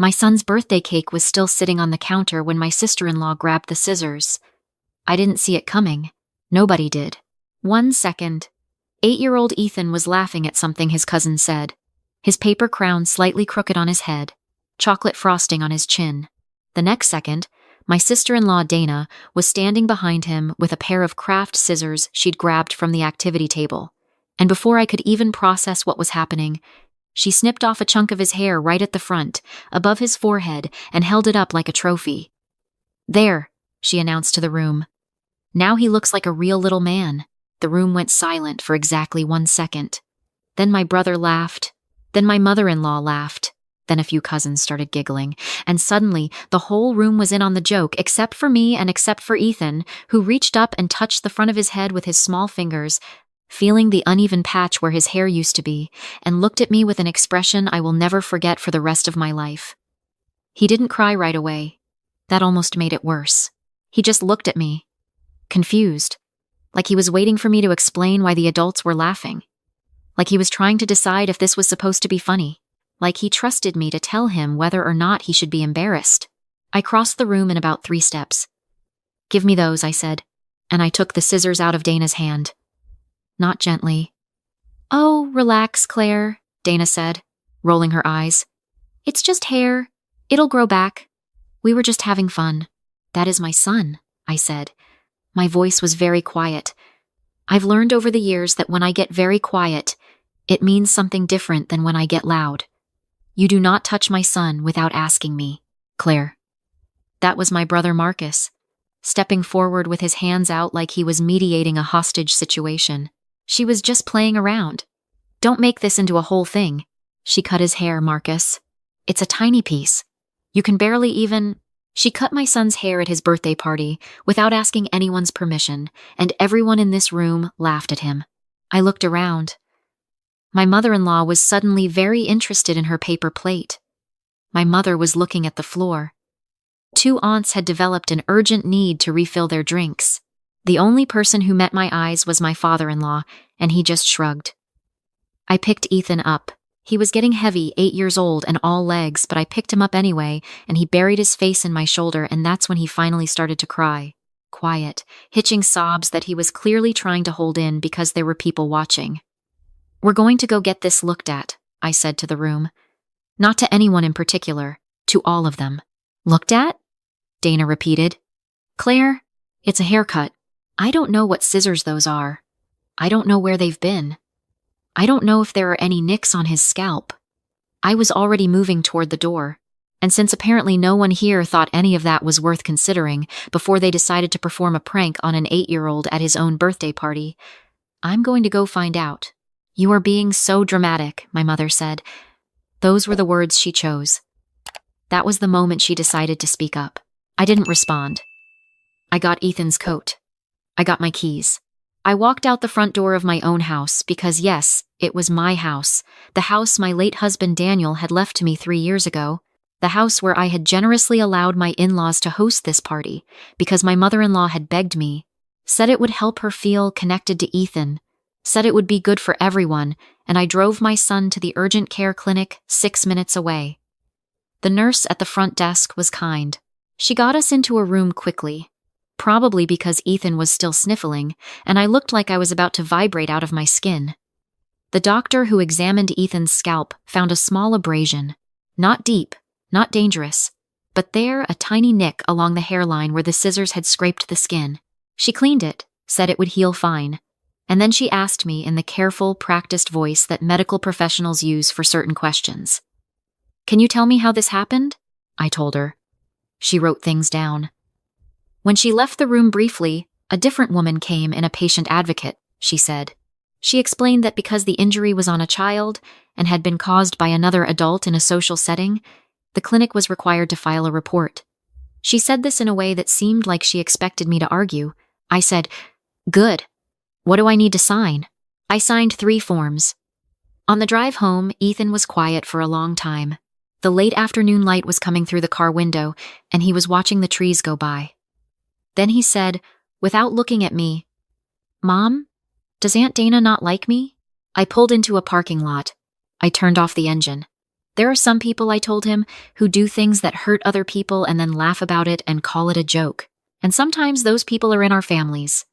My son's birthday cake was still sitting on the counter when my sister-in-law grabbed the scissors. I didn't see it coming. Nobody did. 1 second. 8-year-old Ethan was laughing at something his cousin said. His paper crown slightly crooked on his head, chocolate frosting on his chin. The next second, my sister-in-law Dana was standing behind him with a pair of craft scissors she'd grabbed from the activity table. And before I could even process what was happening, she snipped off a chunk of his hair right at the front, above his forehead, and held it up like a trophy. "There," she announced to the room. "Now he looks like a real little man." The room went silent for exactly 1 second. Then my brother laughed. Then my mother-in-law laughed. Then a few cousins started giggling. And suddenly, the whole room was in on the joke, except for me and except for Ethan, who reached up and touched the front of his head with his small fingers, feeling the uneven patch where his hair used to be, and looked at me with an expression I will never forget for the rest of my life. He didn't cry right away. That almost made it worse. He just looked at me, confused, like he was waiting for me to explain why the adults were laughing, like he was trying to decide if this was supposed to be funny, like he trusted me to tell him whether or not he should be embarrassed. I crossed the room in about 3 steps. "Give me those," I said, and I took the scissors out of Dana's hand. Not gently. "Oh, relax, Claire," Dana said, rolling her eyes. "It's just hair. It'll grow back. We were just having fun." "That is my son," I said. My voice was very quiet. I've learned over the years that when I get very quiet, it means something different than when I get loud. "You do not touch my son without asking me, Claire." That was my brother Marcus, stepping forward with his hands out like he was mediating a hostage situation. "She was just playing around. Don't make this into a whole thing." "She cut his hair, Marcus. It's a tiny piece. You can barely even—" She cut my son's hair at his birthday party without asking anyone's permission, and everyone in this room laughed at him. I looked around. My mother-in-law was suddenly very interested in her paper plate. My mother was looking at the floor. 2 aunts had developed an urgent need to refill their drinks. The only person who met my eyes was my father-in-law, and he just shrugged. I picked Ethan up. He was getting heavy, 8 years old and all legs, but I picked him up anyway, and he buried his face in my shoulder, and that's when he finally started to cry. Quiet, hitching sobs that he was clearly trying to hold in because there were people watching. "We're going to go get this looked at," I said to the room. Not to anyone in particular, to all of them. "Looked at?" Dana repeated. "Claire, it's a haircut. I don't know what scissors those are. I don't know where they've been. I don't know if there are any nicks on his scalp." I was already moving toward the door, and since apparently no one here thought any of that was worth considering before they decided to perform a prank on an 8-year-old at his own birthday party, "I'm going to go find out." "You are being so dramatic," my mother said. Those were the words she chose. That was the moment she decided to speak up. I didn't respond. I got Ethan's coat. I got my keys. I walked out the front door of my own house because, yes, it was my house, the house my late husband Daniel had left to me 3 years ago, the house where I had generously allowed my in-laws to host this party because my mother-in-law had begged me, said it would help her feel connected to Ethan, said it would be good for everyone, and I drove my son to the urgent care clinic 6 minutes away. The nurse at the front desk was kind. She got us into a room quickly, probably because Ethan was still sniffling, and I looked like I was about to vibrate out of my skin. The doctor who examined Ethan's scalp found a small abrasion. Not deep, not dangerous, but there a tiny nick along the hairline where the scissors had scraped the skin. She cleaned it, said it would heal fine, and then she asked me in the careful, practiced voice that medical professionals use for certain questions. "Can you tell me how this happened?" I told her. She wrote things down. When she left the room briefly, a different woman came in a patient advocate, she said. She explained that because the injury was on a child and had been caused by another adult in a social setting, the clinic was required to file a report. She said this in a way that seemed like she expected me to argue. I said, "Good. What do I need to sign?" I signed 3 forms. On the drive home, Ethan was quiet for a long time. The late afternoon light was coming through the car window, and he was watching the trees go by. Then he said, without looking at me, "Mom, does Aunt Dana not like me?" I pulled into a parking lot. I turned off the engine. There are some people, I told him, who do things that hurt other people and then laugh about it and call it a joke. And sometimes those people are in our families.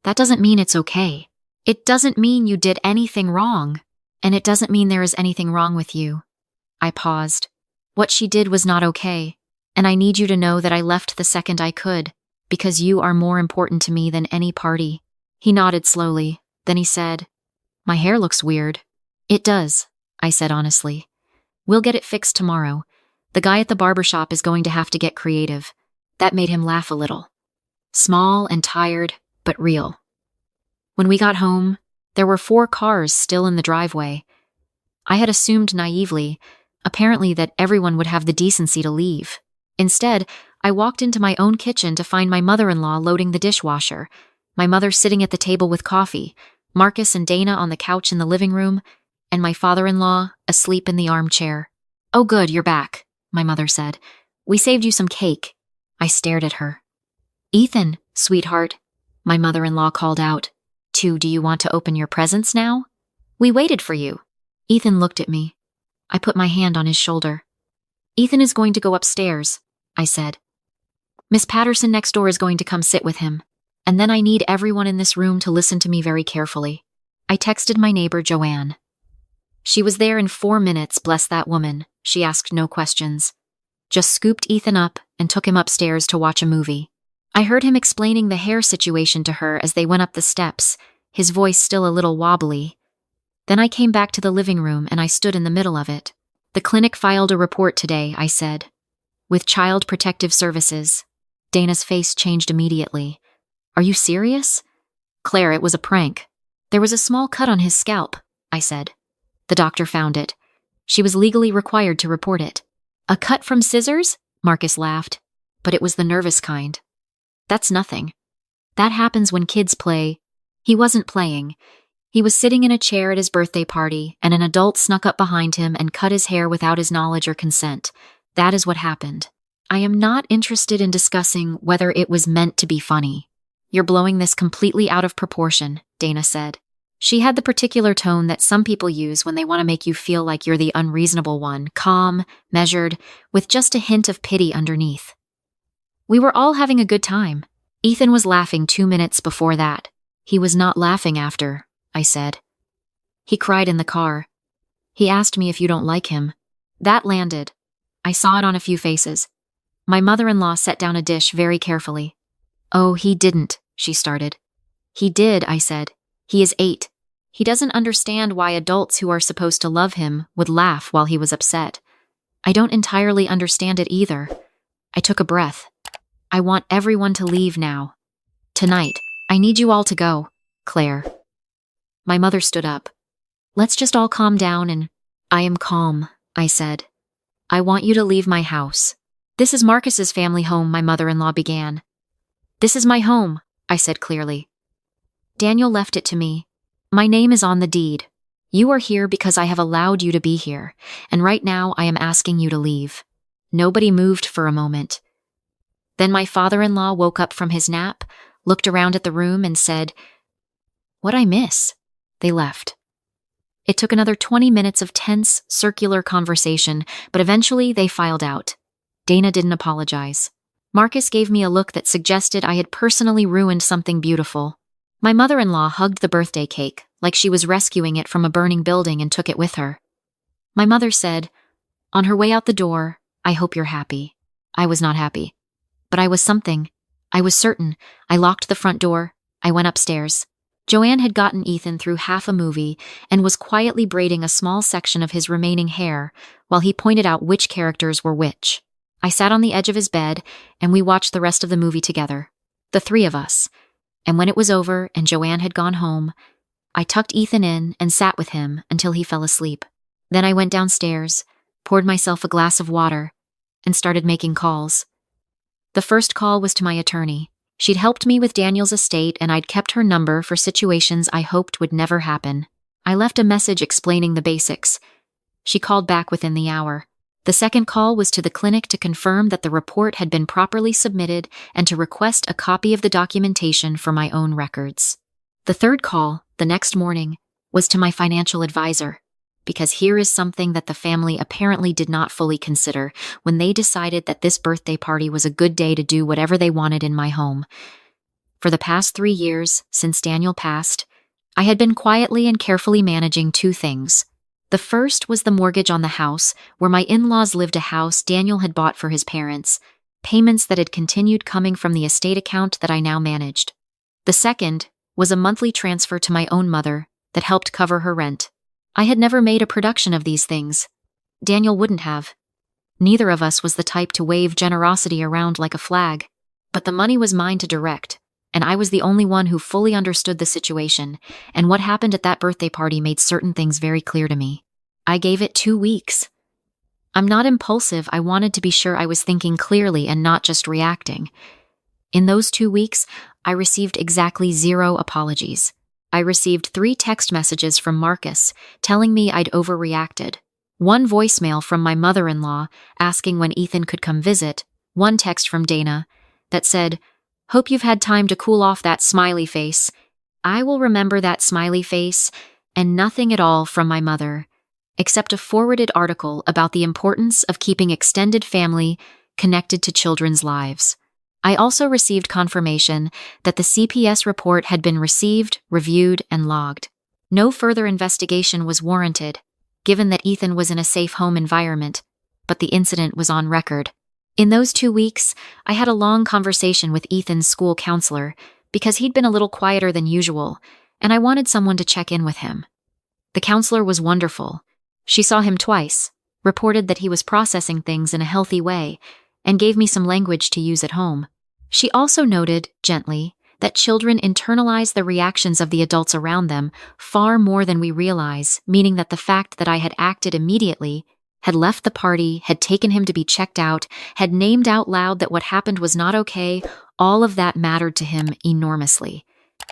That doesn't mean it's okay. It doesn't mean you did anything wrong. And it doesn't mean there is anything wrong with you. I paused. What she did was not okay. And I need you to know that I left the second I could, because you are more important to me than any party. He nodded slowly. Then he said, "My hair looks weird." "It does," I said honestly. "We'll get it fixed tomorrow. The guy at the barbershop is going to have to get creative." That made him laugh a little. Small and tired, but real. When we got home, there were 4 cars still in the driveway. I had assumed naively, apparently, that everyone would have the decency to leave. Instead, I walked into my own kitchen to find my mother-in-law loading the dishwasher, my mother sitting at the table with coffee, Marcus and Dana on the couch in the living room, and my father-in-law asleep in the armchair. "Oh good, you're back," my mother said. "We saved you some cake." I stared at her. "Ethan, sweetheart," my mother-in-law called out. "Do you want to open your presents now? We waited for you." Ethan looked at me. I put my hand on his shoulder. "Ethan is going to go upstairs," I said. "Miss Patterson next door is going to come sit with him. And then I need everyone in this room to listen to me very carefully." I texted my neighbor Joanne. She was there in 4 minutes, bless that woman. She asked no questions. Just scooped Ethan up and took him upstairs to watch a movie. I heard him explaining the hair situation to her as they went up the steps, his voice still a little wobbly. Then I came back to the living room and I stood in the middle of it. "The clinic filed a report today," I said. "With Child Protective Services." Dana's face changed immediately. "Are you serious?" "Claire, it was a prank." "There was a small cut on his scalp," I said. "The doctor found it. She was legally required to report it." "A cut from scissors?" Marcus laughed. "But it was the nervous kind." "That's nothing. That happens when kids play." He wasn't playing. He was sitting in a chair at his birthday party, and an adult snuck up behind him and cut his hair without his knowledge or consent. That is what happened. I am not interested in discussing whether it was meant to be funny. "You're blowing this completely out of proportion," Dana said. She had the particular tone that some people use when they want to make you feel like you're the unreasonable one, calm, measured, with just a hint of pity underneath. We were all having a good time. Ethan was laughing 2 minutes before that. He was not laughing after, I said. He cried in the car. He asked me if you don't like him. That landed. I saw it on a few faces. My mother-in-law set down a dish very carefully. "Oh, he didn't," she started. "He did," I said. "He is 8. He doesn't understand why adults who are supposed to love him would laugh while he was upset. I don't entirely understand it either." I took a breath. "I want everyone to leave now. Tonight. I need you all to go, Claire." My mother stood up. "Let's just all calm down and—" "I am calm," I said. "I want you to leave my house." "This is Marcus's family home," my mother-in-law began. "This is my home," I said clearly. "Daniel left it to me. My name is on the deed. You are here because I have allowed you to be here, and right now I am asking you to leave." Nobody moved for a moment. Then my father-in-law woke up from his nap, looked around at the room and said, "What'd I miss?" They left. It took another 20 minutes of tense, circular conversation, but eventually they filed out. Dana didn't apologize. Marcus gave me a look that suggested I had personally ruined something beautiful. My mother-in-law hugged the birthday cake, like she was rescuing it from a burning building and took it with her. My mother said, on her way out the door, "I hope you're happy." I was not happy. But I was something. I was certain. I locked the front door. I went upstairs. Joanne had gotten Ethan through half a movie and was quietly braiding a small section of his remaining hair while he pointed out which characters were which. I sat on the edge of his bed, and we watched the rest of the movie together, the 3 of us. And when it was over and Joanne had gone home, I tucked Ethan in and sat with him until he fell asleep. Then I went downstairs, poured myself a glass of water, and started making calls. The first call was to my attorney. She'd helped me with Daniel's estate, and I'd kept her number for situations I hoped would never happen. I left a message explaining the basics. She called back within the hour. The second call was to the clinic to confirm that the report had been properly submitted and to request a copy of the documentation for my own records. The third call, the next morning, was to my financial advisor. because here is something that the family apparently did not fully consider when they decided that this birthday party was a good day to do whatever they wanted in my home. For the past 3 years, since Daniel passed, I had been quietly and carefully managing 2 things. The first was the mortgage on the house, where my in-laws lived, a house Daniel had bought for his parents, payments that had continued coming from the estate account that I now managed. The second was a monthly transfer to my own mother that helped cover her rent. I had never made a production of these things. Daniel wouldn't have. Neither of us was the type to wave generosity around like a flag. But the money was mine to direct, and I was the only one who fully understood the situation, and what happened at that birthday party made certain things very clear to me. I gave it 2 weeks. I'm not impulsive. I wanted to be sure I was thinking clearly and not just reacting. In those 2 weeks, I received exactly 0 apologies. I received 3 text messages from Marcus telling me I'd overreacted, 1 voicemail from my mother-in-law asking when Ethan could come visit, 1 text from Dana that said, "Hope you've had time to cool off that smiley face. I will remember that smiley face," and nothing at all from my mother, except a forwarded article about the importance of keeping extended family connected to children's lives. I also received confirmation that the CPS report had been received, reviewed, and logged. No further investigation was warranted, given that Ethan was in a safe home environment, but the incident was on record. In those 2 weeks, I had a long conversation with Ethan's school counselor because he'd been a little quieter than usual, and I wanted someone to check in with him. The counselor was wonderful. She saw him twice, reported that he was processing things in a healthy way, and gave me some language to use at home. She also noted, gently, that children internalize the reactions of the adults around them far more than we realize, meaning that the fact that I had acted immediately, had left the party, had taken him to be checked out, had named out loud that what happened was not okay, all of that mattered to him enormously.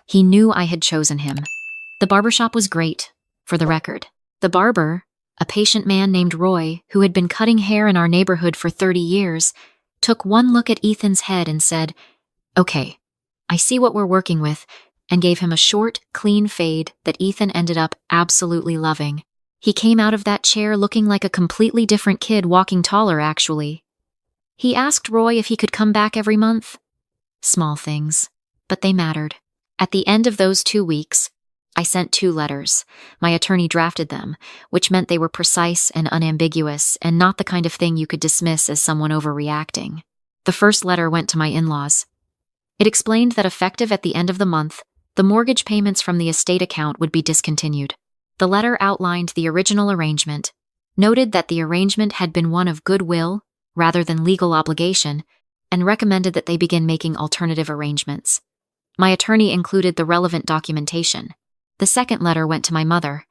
He knew I had chosen him. The barbershop was great, for the record. The barber, a patient man named Roy, who had been cutting hair in our neighborhood for 30 years, took 1 look at Ethan's head and said, "Okay, I see what we're working with," and gave him a short, clean fade that Ethan ended up absolutely loving. He came out of that chair looking like a completely different kid, walking taller, actually. He asked Roy if he could come back every month. Small things, but they mattered. At the end of those 2 weeks, I sent 2 letters. My attorney drafted them, which meant they were precise and unambiguous, and not the kind of thing you could dismiss as someone overreacting. The first letter went to my in-laws. It explained that effective at the end of the month, the mortgage payments from the estate account would be discontinued. The letter outlined the original arrangement, noted that the arrangement had been one of goodwill rather than legal obligation, and recommended that they begin making alternative arrangements. My attorney included the relevant documentation. The second letter went to my mother.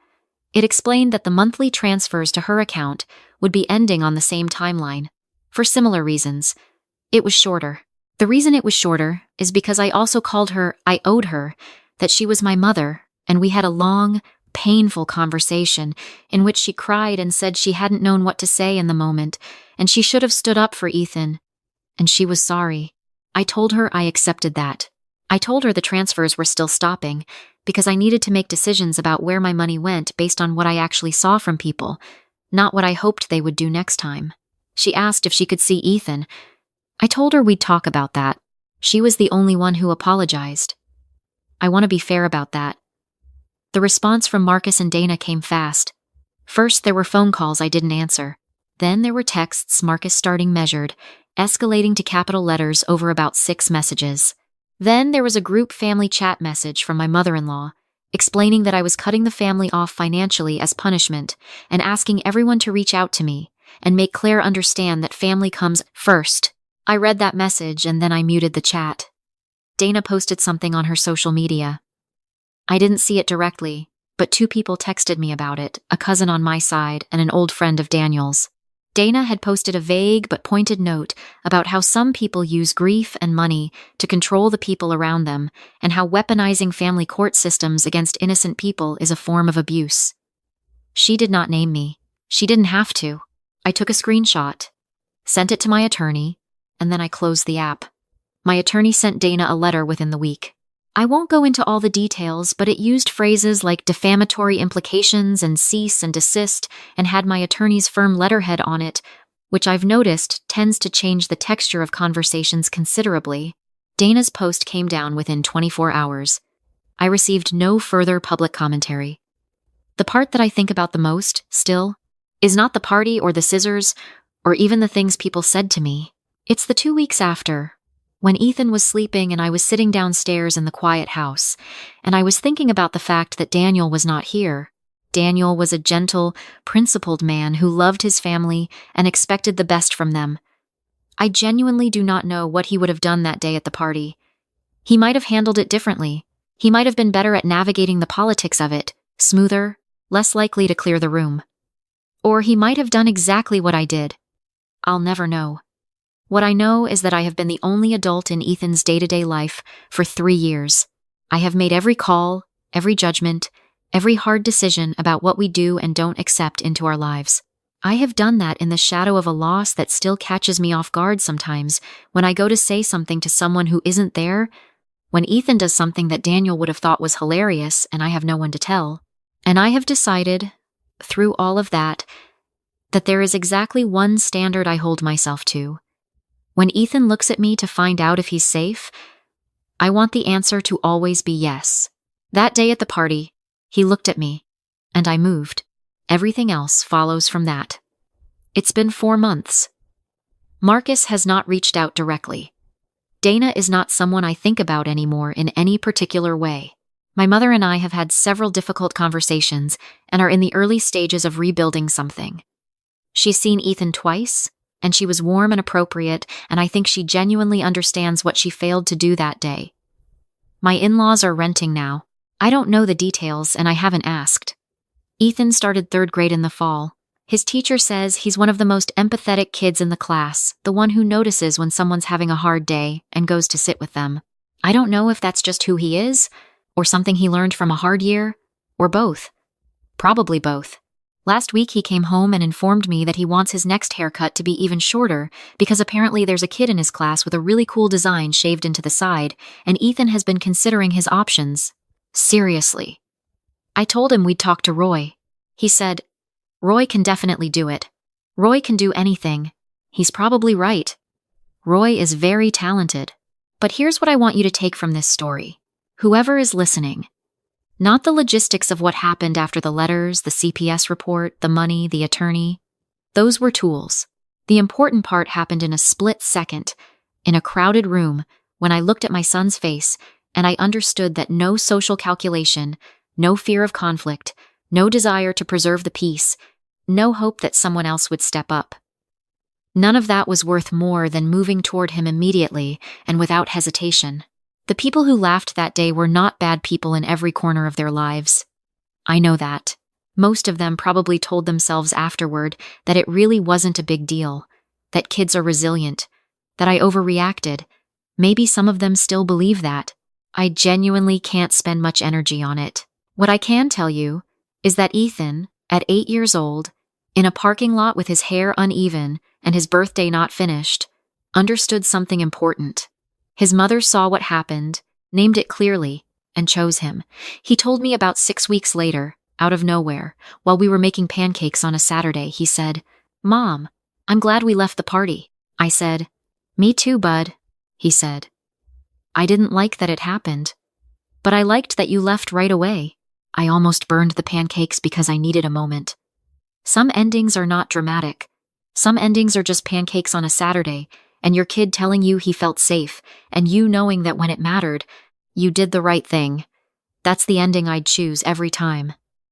It explained that the monthly transfers to her account would be ending on the same timeline, for similar reasons. It was shorter. The reason it was shorter is because I also called her, I owed her, that she was my mother, and we had a long, painful conversation in which she cried and said she hadn't known what to say in the moment, and she should have stood up for Ethan. And she was sorry. I told her I accepted that. I told her the transfers were still stopping, because I needed to make decisions about where my money went based on what I actually saw from people, not what I hoped they would do next time. She asked if she could see Ethan. I told her we'd talk about that. She was the only one who apologized. I want to be fair about that. The response from Marcus and Dana came fast. First, there were phone calls I didn't answer. Then there were texts, Marcus starting measured, escalating to capital letters over about 6 messages. Then there was a group family chat message from my mother-in-law, explaining that I was cutting the family off financially as punishment and asking everyone to reach out to me and make Claire understand that family comes first. I read that message and then I muted the chat. Dana posted something on her social media. I didn't see it directly, but 2 people texted me about it, a cousin on my side and an old friend of Daniel's. Dana had posted a vague but pointed note about how some people use grief and money to control the people around them, and how weaponizing family court systems against innocent people is a form of abuse. She did not name me. She didn't have to. I took a screenshot, sent it to my attorney, and then I closed the app. My attorney sent Dana a letter within the week. I won't go into all the details, but it used phrases like defamatory implications and cease and desist and had my attorney's firm letterhead on it, which I've noticed tends to change the texture of conversations considerably. Dana's post came down within 24 hours. I received no further public commentary. The part that I think about the most, still, is not the party or the scissors or even the things people said to me. It's the 2 weeks after, when Ethan was sleeping and I was sitting downstairs in the quiet house, and I was thinking about the fact that Daniel was not here. Daniel was a gentle, principled man who loved his family and expected the best from them. I genuinely do not know what he would have done that day at the party. He might have handled it differently. He might have been better at navigating the politics of it, smoother, less likely to clear the room. Or he might have done exactly what I did. I'll never know. What I know is that I have been the only adult in Ethan's day-to-day life for 3 years. I have made every call, every judgment, every hard decision about what we do and don't accept into our lives. I have done that in the shadow of a loss that still catches me off guard sometimes when I go to say something to someone who isn't there, when Ethan does something that Daniel would have thought was hilarious and I have no one to tell. And I have decided, through all of that there is exactly one standard I hold myself to. When Ethan looks at me to find out if he's safe, I want the answer to always be yes. That day at the party, he looked at me, and I moved. Everything else follows from that. It's been 4 months. Marcus has not reached out directly. Dana is not someone I think about anymore in any particular way. My mother and I have had several difficult conversations and are in the early stages of rebuilding something. She's seen Ethan twice, and she was warm and appropriate, and I think she genuinely understands what she failed to do that day. My in-laws are renting now. I don't know the details, and I haven't asked. Ethan started 3rd grade in the fall. His teacher says he's one of the most empathetic kids in the class, the one who notices when someone's having a hard day and goes to sit with them. I don't know if that's just who he is, or something he learned from a hard year, or both. Probably both. Last week he came home and informed me that he wants his next haircut to be even shorter because apparently there's a kid in his class with a really cool design shaved into the side, and Ethan has been considering his options. Seriously. I told him we'd talk to Roy. He said, "Roy can definitely do it. Roy can do anything." He's probably right. Roy is very talented. But here's what I want you to take from this story. Whoever is listening, not the logistics of what happened after the letters, the CPS report, the money, the attorney. Those were tools. The important part happened in a split second, in a crowded room, when I looked at my son's face and I understood that no social calculation, no fear of conflict, no desire to preserve the peace, no hope that someone else would step up. None of that was worth more than moving toward him immediately and without hesitation. The people who laughed that day were not bad people in every corner of their lives. I know that. Most of them probably told themselves afterward that it really wasn't a big deal, that kids are resilient, that I overreacted. Maybe some of them still believe that. I genuinely can't spend much energy on it. What I can tell you is that Ethan, at 8 years old, in a parking lot with his hair uneven and his birthday not finished, understood something important. His mother saw what happened, named it clearly, and chose him. He told me about 6 weeks later, out of nowhere, while we were making pancakes on a Saturday, he said, "Mom, I'm glad we left the party." I said, "Me too, bud," he said. "I didn't like that it happened, but I liked that you left right away." I almost burned the pancakes because I needed a moment. Some endings are not dramatic. Some endings are just pancakes on a Saturday, and your kid telling you he felt safe, and you knowing that when it mattered, you did the right thing. That's the ending I'd choose every time.